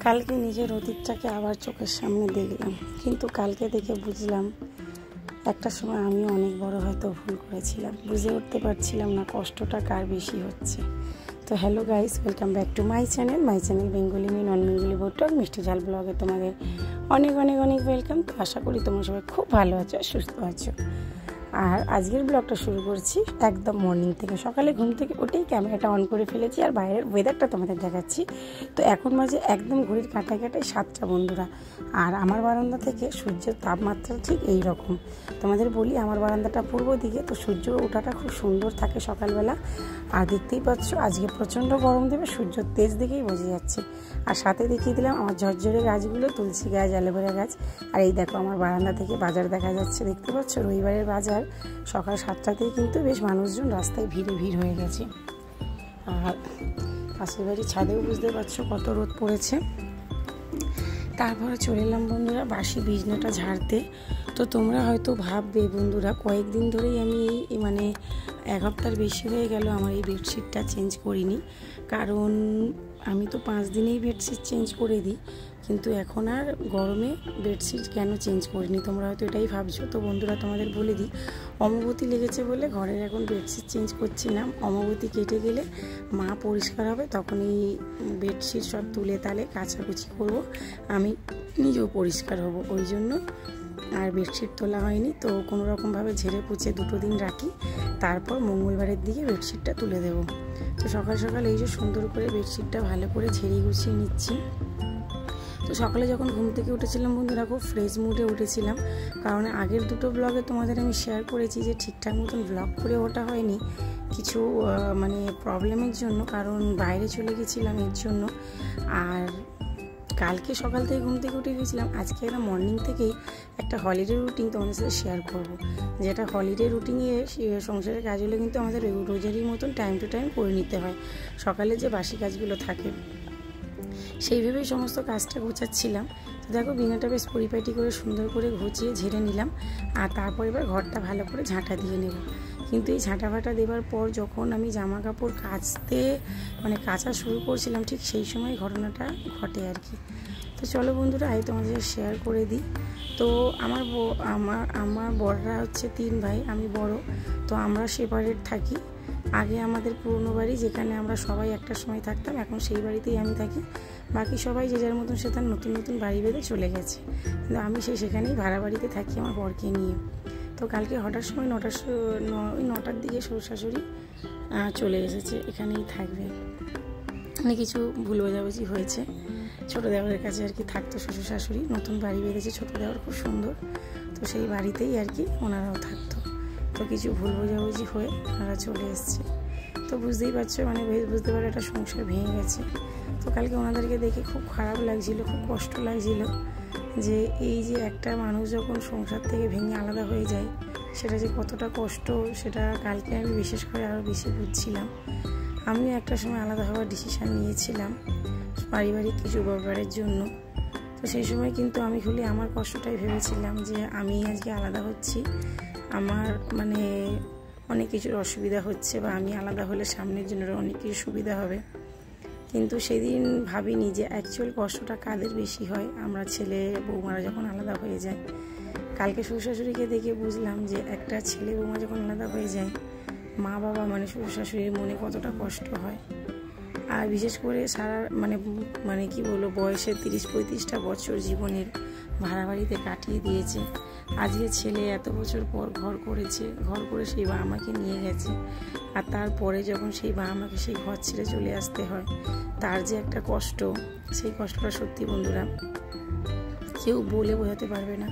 কালকে নিজের অতীতটাকে আবার চোখের সামনে দেখলাম, কিন্তু কালকে দেখে বুঝলাম একটা সময় আমিও অনেক বড় হয়তো ভুল করেছিলাম। বুঝে উঠতে পারছিলাম না কষ্টটা কার বেশি হচ্ছে। তো hello guys, welcome back to my channel Bengali me non Bengali বটক মিষ্টি ঝাল ব্লগে তোমাদের অনেক অনেক অনেক ওয়েলকাম। তো আশা করি তোমরা সবাই খুব ভালো আছো আর সুস্থ আছো। আর আজকের ব্লগটা শুরু করছি একদম মর্নিং থেকে। সকালে ঘুম থেকে উঠেই ক্যামেরাটা অন করে ফেলেছি আর বাইরের ওয়েদারটা তোমাদের দেখাচ্ছি। তো এখন মাঝে একদম ঘড়ির কাঁটায় কাঁটায় 7টা বন্ধুরা। আর আমার বারান্দা থেকে সূর্যের তাপমাত্রা ঠিক এই রকম। তোমাদের বলি, আমার বারান্দাটা পূর্ব দিকে, তো সূর্য ওঠাটা খুব সুন্দর থাকে সকালবেলা। আর দেখতেই পাচ্ছ আজকে প্রচণ্ড গরম দেবে, সূর্যের তেজ দেখেই বোঝা যাচ্ছে। আর সাথে দেখিয়ে দিলাম আমার ঝরঝরে গাছগুলো, তুলসী গাছ, অ্যালোভেরা গাছ। আর এই দেখো আমার বারান্দা থেকে বাজার দেখা যাচ্ছে, দেখতে পাচ্ছ রবিবারের বাজার। সকাল 7টাতেই কিন্তু বেশ মানুষজন রাস্তায় ভিড় হয়ে গেছে। আর পাশের বাড়ির ছাদেও বুঝতে পারছো কত রোদ পড়েছে। তারপরে চলে এলাম বন্ধুরা বাসি বিছনাটা ঝাড়তে। তো তোমরা হয়তো ভাববে বন্ধুরা, কয়েকদিন ধরেই আমি মানে 1 সপ্তাহের বেশি হয়ে গেল আমার এই বেডশিটটা চেঞ্জ করিনি। কারণ আমি তো 5 দিনেই বেডশিট চেঞ্জ করে দিই, কিন্তু এখন আর গরমে বেডশিট কেন চেঞ্জ করিনি তোমরা হয়তো এটাই ভাবছো। তো বন্ধুরা তোমাদের বলে দিই, অমাবতী লেগেছে বলে ঘরের এখন বেডশিট চেঞ্জ করছি না। অমাবতী কেটে গেলে মা পরিষ্কার হবে, তখন এই বেডশিট সব তুলে তালে কাচাকুচি করবো, আমি নিজেও পরিষ্কার হব, ওই জন্য আর বেডশিট তোলা হয়নি। তো কোনো রকমভাবে ঝেড়ে পুছে 2 দিন রাখি, তারপর মঙ্গলবারের দিকে বেডশিটটা তুলে দেবো। তো সকাল সকাল এই যে সুন্দর করে বেডশিটটা ভালো করে ঝেড়ে গুছিয়ে নিচ্ছি। তো সকালে যখন ঘুম থেকে উঠেছিলাম বন্ধুরা, খুব ফ্রেশ মুডে উঠেছিলাম। কারণ আগের 2 ব্লগে তোমাদের আমি শেয়ার করেছি যে ঠিকঠাক মতন ব্লগ করে ওঠা হয়নি কিছু মানে প্রবলেমের জন্য, কারণ বাইরে চলে গেছিলাম এর জন্য। আর কালকে সকাল থেকে ঘুম থেকে উঠে গেছিলাম, আজকে একটা মর্নিং থেকেই একটা হলিডে রুটিন তোমাদের সাথে শেয়ার করব। যেটা হলিডে রুটিনে সংসারের কাজগুলো কিন্তু আমাদের রোজারই মতন টাইম টু টাইম করে নিতে হয়। সকালে যে বাসি কাজগুলো থাকে সেইভাবেই সমস্ত কাজটা গোছাচ্ছিলাম। তো দেখো বিনাটা বেশ পরিপাটি করে সুন্দর করে ঘুচিয়ে ঝেড়ে নিলাম। আর তারপর এবার ঘরটা ভালো করে ঝাঁটা দিয়ে নেব। কিন্তু এই ঝাঁটা ফাটা দেওয়ার পর যখন আমি জামা কাপড় কাচতে মানে কাচা শুরু করছিলাম, ঠিক সেই সময় ঘটনাটা ঘটে আর কি। তো চলো বন্ধুরা আই তোমাদের শেয়ার করে দিই। তো আমার বড়রা হচ্ছে 3 ভাই, আমি বড়। তো আমরা সেপারেট থাকি। আগে আমাদের পুরনো বাড়ি যেখানে আমরা সবাই একটা সময় থাকতাম, এখন সেই বাড়িতেই আমি থাকি। বাকি সবাই যে যার মতন সে তার নতুন নতুন বাড়ি বেঁধে চলে গেছে, কিন্তু আমি সেখানেই ভাড়া বাড়িতে থাকি আমার বরকে নিয়ে। তো কালকে হঠাৎ সময় 9টার দিকে শ্বশুর শাশুড়ি চলে এসেছে, এখানেই থাকবে। মানে কিছু ভুল বোঝাবুঝি হয়েছে, ছোটো দেওয়ারের কাছে আর কি থাকতো শ্বশুর শাশুড়ি। নতুন বাড়ি বেঁধেছে ছোটো দেওয়ার, খুব সুন্দর। তো সেই বাড়িতেই আর কি ওনারাও থাকতো। তো কিছু ভুল বোঝাবুঝি হয়ে ওনারা চলে এসছে। তো বুঝতেই পারছো, মানে বুঝতে পারো একটা সংসার ভেঙে গেছে। তো কালকে ওনাদেরকে দেখে খুব খারাপ লাগছিল, খুব কষ্ট লাগছিল যে এই যে একটা মানুষ যখন সংসার থেকে ভেঙে আলাদা হয়ে যায় সেটা যে কতটা কষ্ট, সেটা কালকে আমি বিশেষ করে আরও বেশি বুঝছিলাম। আমিও একটা সময় আলাদা হওয়ার ডিসিশান নিয়েছিলাম পারিবারিক কিছু ব্যাপারের জন্য। তো সেই সময় কিন্তু আমি খালি আমার কষ্টটাই ভেবেছিলাম যে আমি আজকে আলাদা হচ্ছি, আমার মানে অনেক কিছুর অসুবিধা হচ্ছে, বা আমি আলাদা হলে সামনের জন্য অনেক কিছু সুবিধা হবে। কিন্তু সেদিন ভাবিনি যে অ্যাকচুয়াল কষ্টটা কাদের বেশি হয়, আমরা ছেলে বৌমারা যখন আলাদা হয়ে যায়। কালকে শ্বশুর শাশুড়িকে দেখে বুঝলাম যে একটা ছেলে বৌমা যখন আলাদা হয়ে যায়, মা বাবা মানে শ্বশুর শাশুড়ির মনে কতটা কষ্ট হয়। আর বিশেষ করে সারা মানে কি বলবো, বয়সের 30-35টা বছর জীবনের ভাড়া বাড়িতে কাটিয়ে দিয়েছে। আজকে ছেলে এত বছর পর ঘর করেছে, ঘর করে সেই বাবা মাকে নিয়ে গেছে। আর তারপরে যখন সেই বাবা মাকে সেই ঘর ছেড়ে চলে আসতে হয়, তার যে একটা কষ্ট, সেই কষ্টটা সত্যি বন্ধুরা কেউ বলে বোঝাতে পারবে না।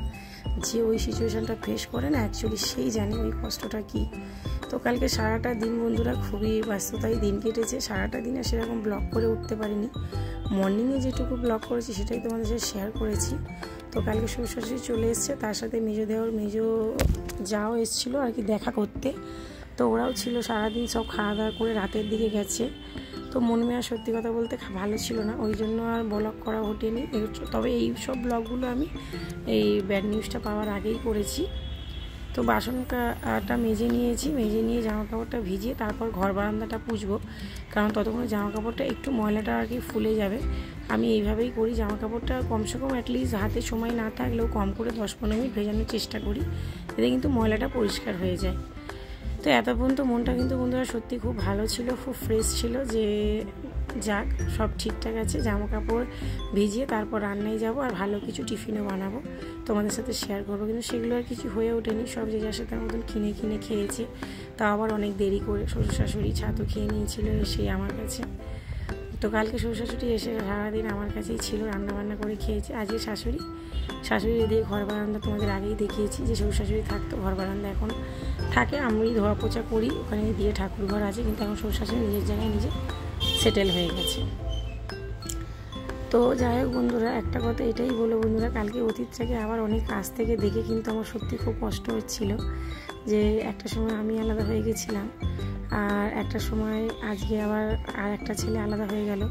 যে ওই সিচুয়েশানটা ফেস করে না, অ্যাকচুয়ালি সেই জানে ওই কষ্টটা কী। তো কালকে সারাটা দিন বন্ধুরা খুবই ব্যস্ততায় দিন কেটেছে। সারাটা দিনে সেরকম ব্লগ করে উঠতে পারিনি। মর্নিংয়ে যেটুকু ব্লগ করেছি সেটাই তোমাদের সাথে শেয়ার করেছি। তো কালকে শ্বশুর শাশুড়ি চলে এসছে, তার সাথে মেজো যাও এসেছিলো আর কি দেখা করতে। তো ওরাও ছিল সারাদিন, সব খাওয়া দাওয়া করে রাতের দিকে গেছে। তো মন মেয়া সত্যি কথা বলতে ভালো ছিল না, ওই জন্য আর ব্লগ করা ওঠেনি। তবে এই সব ব্লগগুলো আমি এই ব্যাড নিউজটা পাওয়ার আগেই করেছি। তো বাসনটা মেজে নিয়েছি, মেজে নিয়ে জামা কাপড়টা ভিজিয়ে তারপর ঘর বারান্দাটা পুছবো, কারণ ততক্ষণে জামা কাপড়টা একটু ময়লাটা আর কি ফুলে যাবে। আমি এইভাবেই করি, জামা কাপড়টা কমসে কম অ্যাটলিস্ট হাতে সময় না থাকলেও কম করে 10-15 মিনিট ভেজানোর চেষ্টা করি, এতে কিন্তু ময়লাটা পরিষ্কার হয়ে যায়। তো এতক্ষণ তো মনটা কিন্তু বন্ধুরা সত্যি খুব ভালো ছিল, খুব ফ্রেশ ছিল যে যাক সব ঠিকঠাক আছে। জামা কাপড় ভিজিয়ে তারপর রান্নায় যাব আর ভালো কিছু টিফিনও বানাবো, তোমাদের সাথে শেয়ার করবো। কিন্তু সেগুলো আর কিছু হয়ে ওঠেনি, সব যে যার সাথে মতন কিনে খেয়েছে, তাও আবার অনেক দেরি করে। শ্বশুর শাশুড়ি ছাতু খেয়ে নিয়েছিল এসে আমার কাছে। তো কালকে শ্বশুর শাশুড়ি এসে সারাদিন আমার কাছেই ছিল, রান্নাবান্না করে খেয়েছে। আজকে শাশুড়ি দিয়ে ঘর বারান্দা তোমাদের আগেই দেখিয়েছি যে শ্বশুর শাশুড়ি থাকতো, ঘর বারান্দা এখন থাকে, আমি ধোয়া পোছা করি, ওখানে দিয়ে ঠাকুর ঘর আছে, কিন্তু এখন শ্বশুর শাশুড়ি নিজের জায়গায় নিজে সেটেল হয়ে গেছে। তো যাই হোক বন্ধুরা, একটা কথা এটাই বলো বন্ধুরা, কালকে অতীতটাকে আবার অনেক কাছ থেকে দেখে কিন্তু আমার সত্যি খুব কষ্ট হচ্ছিল যে একটা সময় আমি আলাদা হয়ে গেছিলাম, আর একটা সময় আজকে আবার আর একটা ছেলে আলাদা হয়ে গেল।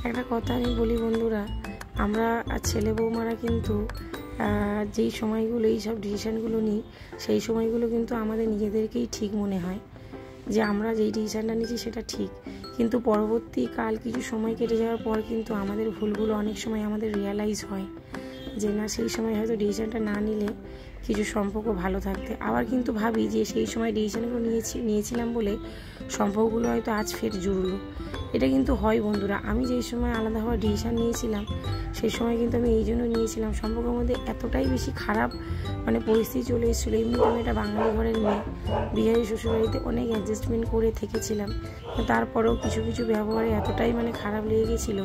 একটা কথা আমি বলি বন্ধুরা, আমরা ছেলে বৌমারা কিন্তু যেই সময়গুলো এইসব ডিসিশানগুলো নিই, সেই সময়গুলো কিন্তু আমাদের নিজেদেরকেই ঠিক মনে হয় যে আমরা যেই ডিসিশানটা নিচ্ছি সেটা ঠিক, কিন্তু পরবর্তীকাল কিছু সময় কেটে যাওয়ার পর কিন্তু আমাদের ভুলগুলো অনেক সময় আমাদের রিয়ালাইজ হয় যে না, সেই সময় হয়তো ডিসিশানটা না নিলে কিছু সম্পর্ক ভালো থাকতে। আবার কিন্তু ভাবি যে সেই সময় ডিসিশানগুলো নিয়েছিলাম বলে সম্পর্কগুলো হয়তো আজ ফের জুড়লো। এটা কিন্তু হয় বন্ধুরা। আমি যেই সময় আলাদা হওয়ার ডিসিশান নিয়েছিলাম সেই সময় কিন্তু আমি এই জন্য নিয়েছিলাম, সম্পর্কের মধ্যে এতটাই বেশি খারাপ পরিস্থিতি চলে এসেছিলো। এমনিতে আমি একটা বাঙালি ঘরের মেয়ে, বিহারি শ্বশুরবাড়িতে অনেক অ্যাডজাস্টমেন্ট করে থেকেছিলাম, তারপরেও কিছু ব্যবহারে এতটাই খারাপ লেগে গেছিলো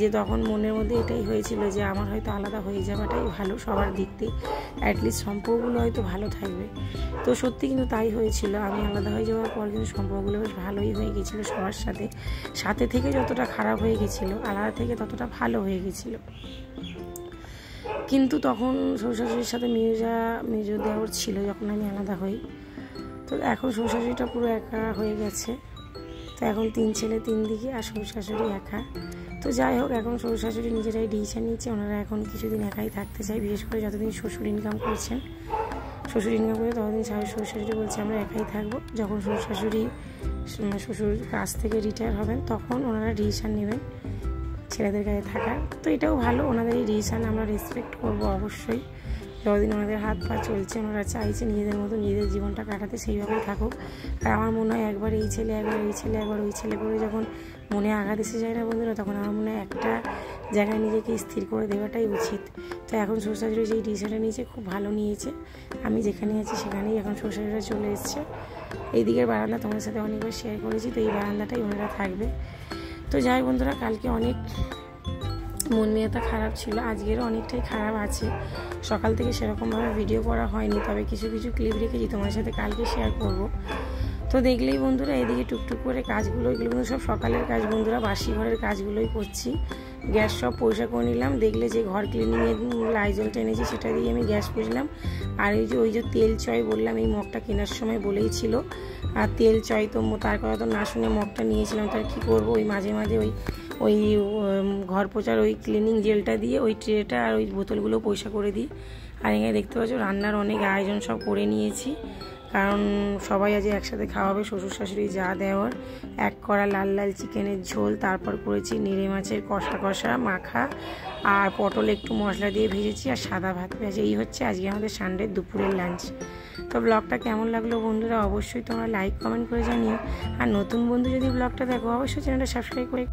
যে তখন মনের মধ্যে এটাই হয়েছিল যে আমার হয়তো আলাদা হয়ে যাওয়াটাই ভালো সবার দিক থেকে, অ্যাটলিস্ট সম্পর্কগুলো হয়তো ভালো থাকবে। তো সত্যি কিন্তু তাই হয়েছিল। আমি আলাদা হয়ে যাওয়ার পর কিন্তু সম্পর্কগুলো বেশ ভালোই হয়ে গেছিলো সবার সাথে থেকে যতটা খারাপ হয়ে গেছিলো, আলাদা থেকে ততটা ভালো হয়ে গেছিলো। কিন্তু তখন শ্বশুর শাশুড়ির সাথে মেজো দেওয়ার ছিল যখন আমি আলাদা হই। তো এখন শ্বশুর শাশুড়িটা পুরো একা হয়ে গেছে, তো এখন 3 ছেলে 3 দিকে, আর শ্বশুর শাশুড়ি একা। তো যাই হোক, এখন শ্বশুর শাশুড়ি নিজেরাই ডিসিশন নিচ্ছে, ওনারা এখন কিছুদিন একাই থাকতে চাই, বিশেষ করে যতদিন শ্বশুর ইনকাম করে ততদিন শ্বশুর শাশুড়ি বলছে আমরা একাই থাকবো। যখন শ্বশুর কাজ থেকে রিটায়ার হবেন তখন ওনারা ডিসিশন নেবেন ছেলেদের কাছে থাকার। তো এটাও ভালো, ওনাদের এই ডিসিশন আমরা রেসপেক্ট করবো অবশ্যই। যতদিন ওনাদের হাত পা চলছে, ওনারা চাইছে নিজেদের মতো নিজেদের জীবনটা কাটাতে, সেইভাবেই থাকুক। আর আমার মনে হয় একবার এই ছেলে একবার ওই ছেলে একবার ওই ছেলে করে যখন মনে আঘাত এসে যায় না বন্ধুরা, তখন আমার মনে হয় একটা জায়গায় নিজেকে স্থির করে দেওয়াটাই উচিত। তো এখন শ্বশুর শাশুড়ি যেই ডিসিশনটা নিয়েছে খুব ভালো নিয়েছে, আমি যেখানে আছি সেখানেই এখন শ্বশুর শাশুড়িরা চলে এসছে। এই দিকের বারান্দা তোমাদের সাথে অনেকবার শেয়ার করেছি, তো এই বারান্দাটাই ওনারা থাকবে। তো যাই বন্ধুরা, কালকে অনেক মন মেজাজটা খারাপ ছিল, আজকেরও অনেকটাই খারাপ আছে। সকাল থেকে সেরকমভাবে ভিডিও করা হয়নি, তবে কিছু ক্লিপ রেখেছি তোমার সাথে কালকে শেয়ার করব। তো দেখলেই বন্ধুরা, এদিকে টুকটুক করে কাজগুলো, এগুলো কিন্তু সব সকালের কাজ বন্ধুরা, বাসি ঘরের কাজগুলোই করছি। গ্যাস সব পরিষ্কার করে নিলাম, দেখলে যে ঘর ক্লিনিংয়ের লাইজলটা এনেছি সেটা দিয়ে আমি গ্যাস পুষলাম। আর ওই যে তেল চয় বললাম, এই মগটা কেনার সময় বলেই ছিল, আর তেল চয় তো তার কথা তো না শুনে মগটা নিয়েছিলাম। তার কী করবো, ওই মাঝে ওই ঘর পোছার ওই ক্লিনিং জেলটা দিয়ে ওই ট্রেটা আর ওই বোতলগুলো পয়সা করে দিই। আর এখানে দেখতে পাচ্ছ রান্নার অনেক আয়োজন সব করে নিয়েছি, কারণ সবাই আজ একসাথে খাওয়াবে। শ্বশুর শাশুড়ি যা দেওয়ার, 1 কড়া লাল চিকেনের ঝোল, তারপর করেছি নিড়ে মাছের কষা মাখা, আর পটল একটু মশলা দিয়ে ভেজেছি, আর সাদা ভাত ভেজে। এই হচ্ছে আজকে আমাদের সানডের দুপুরের লাঞ্চ। তো ব্লগটা কেমন লাগলো বন্ধুরা অবশ্যই তোমরা লাইক কমেন্ট করে জানিও, আর নতুন বন্ধু যদি ব্লগটা দেখো অবশ্যই চ্যানেলটা সাবস্ক্রাইব করে